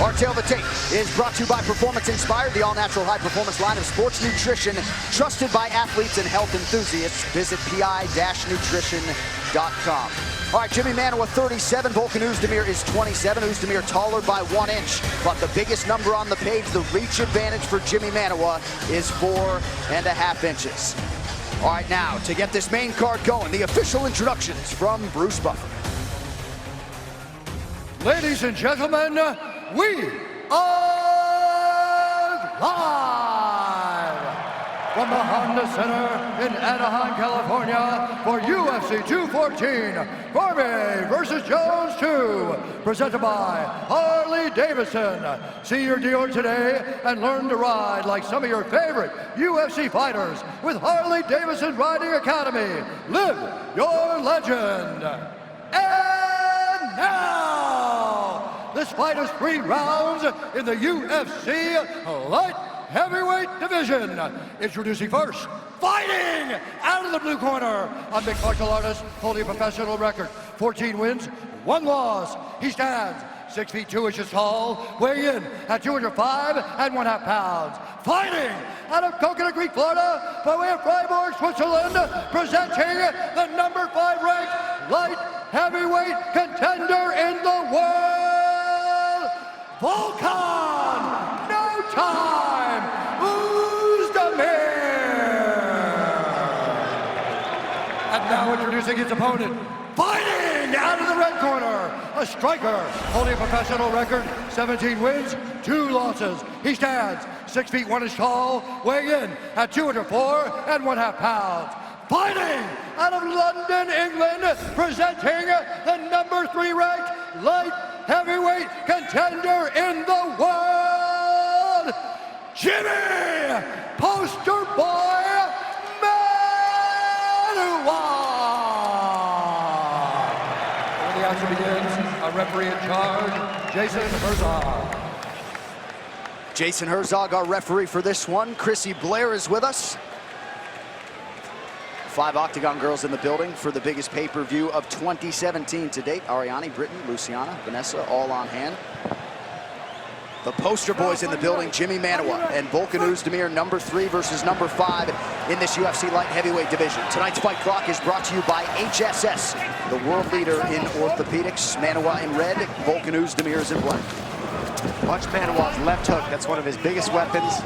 Our Tale of the Tape is brought to you by Performance Inspired, the all-natural high-performance line of sports nutrition trusted by athletes and health enthusiasts. Visit pi-nutrition.com. All right, Jimi Manuwa 37, Volkan Oezdemir is 27. Oezdemir taller by 1 inch, but the biggest number on the page, the reach advantage for Jimi Manuwa, is 4.5 inches. All right, now, to get this main card going, the official introductions from Bruce Buffer. Ladies and gentlemen, we are live from the Honda Center in Anaheim, California for UFC 214, Barbie versus Jones 2, presented by Harley-Davidson. See your dealer today and learn to ride like some of your favorite UFC fighters with Harley-Davidson Riding Academy. Live your legend. And now, this fight is 3 rounds in the UFC light heavyweight division. Introducing first, fighting out of the blue corner, a mixed martial artist holding a professional record, 14 wins, 1 loss. He stands 6 feet 2 inches tall, weighing in at 205.5 pounds. Fighting out of Coconut Creek, Florida, by way of Freiburg, Switzerland, presenting the number 5 ranked light heavyweight contender in the world, Volkan, no time, Oezdemir. And now introducing his opponent, fighting out of the red corner, a striker holding a professional record, 17 wins, 2 losses. He stands 6 feet 1 inch tall, weighing in at 204.5 pounds. Fighting out of London, England, presenting the number 3 ranked light heavyweight contender in the world, Jimi Poster Boy Manuwa. When the action begins, a referee in charge, Jason Herzog. Jason Herzog, our referee for this one. Chrissy Blair is with us. 5 Octagon girls in the building for the biggest pay-per-view of 2017 to date. Ariane, Brittany, Luciana, Vanessa, all on hand. The poster boys in the building, Jimi Manuwa and Volkan Oezdemir, number 3 versus number 5 in this UFC light heavyweight division. Tonight's fight clock is brought to you by HSS, the world leader in orthopedics. Manuwa in red, Volkan Oezdemir is in black. Watch Manuwa's left hook. That's one of his biggest weapons,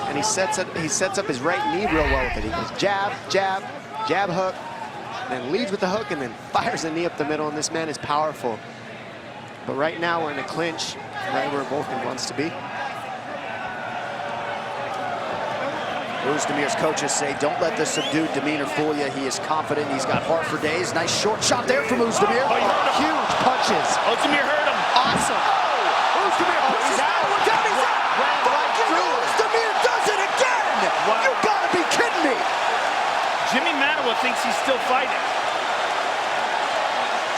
and he sets up his right knee real well with it. He goes jab, jab, jab hook, then leads with the hook and then fires the knee up the middle, and this man is powerful. But right now we're in a clinch, right where Volkan wants to be. Oezdemir's coaches say, don't let the subdued demeanor fool you. He is confident. He's got heart for days. Nice short shot there from Oezdemir. Oh, huge punches. Oezdemir hurt him. Awesome. Oezdemir pushes out. Look out, he's out. Volkan Oezdemir does it again. Wow. You gotta be kidding me. Jimi Manuwa thinks he's still fighting.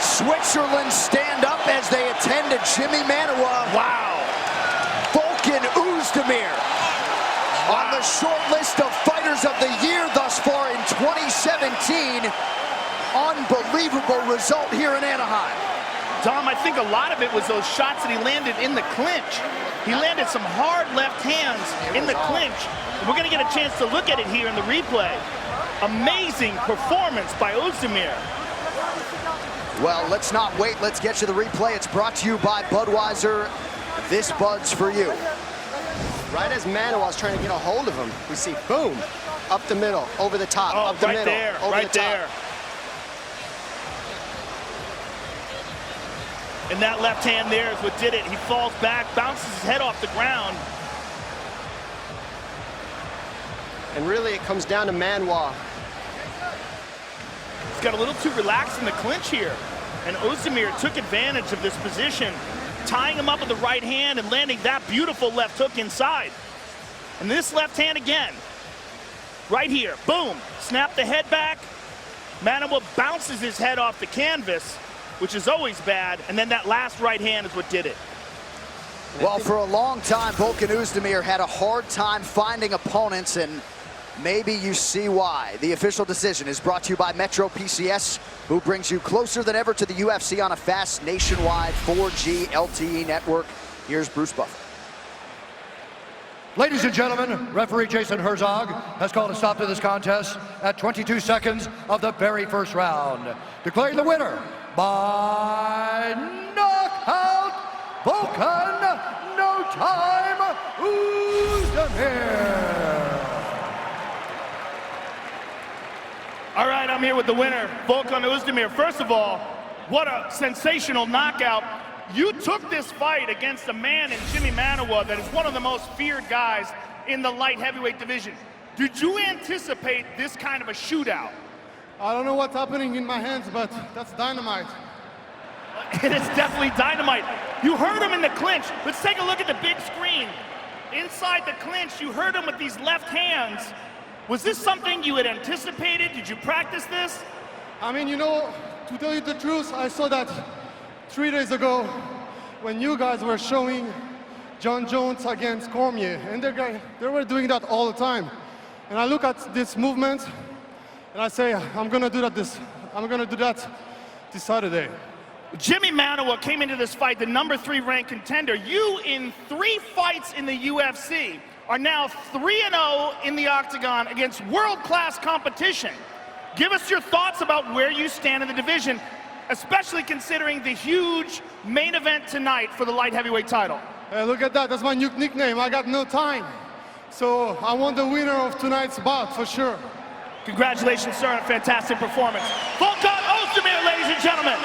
Switzerland stand up as they attend to Jimi Manuwa. Wow. Volkan Oezdemir on the short list of fighters of the year thus far in 2017. Unbelievable result here in Anaheim. Dom, I think a lot of it was those shots that he landed in the clinch. He landed some hard left hands in the clinch. We're going to get a chance to look at it here in the replay. Amazing performance by Oezdemir. Well, let's not wait. Let's get you the replay. It's brought to you by Budweiser. This Bud's for you. Right as Manuwa's trying to get a hold of him, we see, boom, up the middle, over the top, up the right middle, there, over right the top. there. And that left hand there is what did it. He falls back, bounces his head off the ground. And really, it comes down to Manuwa. He's got a little too relaxed in the clinch here. And Oezdemir took advantage of this position, tying him up with the right hand and landing that beautiful left hook inside. And this left hand again. Right here, boom, snap the head back. Manuwa bounces his head off the canvas, which is always bad, and then that last right hand is what did it. Well, for a long time, Volkan Oezdemir had a hard time finding opponents, and maybe you see why. The official decision is brought to you by Metro PCS, who brings you closer than ever to the UFC on a fast nationwide 4G LTE network. Here's Bruce Buffer. Ladies and gentlemen, referee Jason Herzog has called a stop to this contest at 22 seconds of the very first round, declaring the winner by knockout, Volkan, no time, Oezdemir. All right, I'm here with the winner, Volkan Oezdemir. First of all, what a sensational knockout. You took this fight against a man in Jimi Manuwa that is one of the most feared guys in the light heavyweight division. Did you anticipate this kind of a shootout? I don't know what's happening in my hands, but that's dynamite. It is definitely dynamite. You heard him in the clinch. Let's take a look at the big screen. Inside the clinch, you heard him with these left hands. Was this something you had anticipated? Did you practice this? I mean, you know, to tell you the truth, I saw that 3 days ago when you guys were showing John Jones against Cormier, and they were doing that all the time. And I look at this movement, and I say, I'm gonna do that this Saturday. Jimi Manuwa came into this fight the #3 ranked contender. You, in 3 fights in the UFC, are now 3-0 in the octagon against world-class competition. Give us your thoughts about where you stand in the division, especially considering the huge main event tonight for the light heavyweight title. Hey, look at that, that's my new nickname. I got no time. So I want the winner of tonight's bout for sure. Congratulations, sir, on a fantastic performance. Volkan Oezdemir, ladies and gentlemen.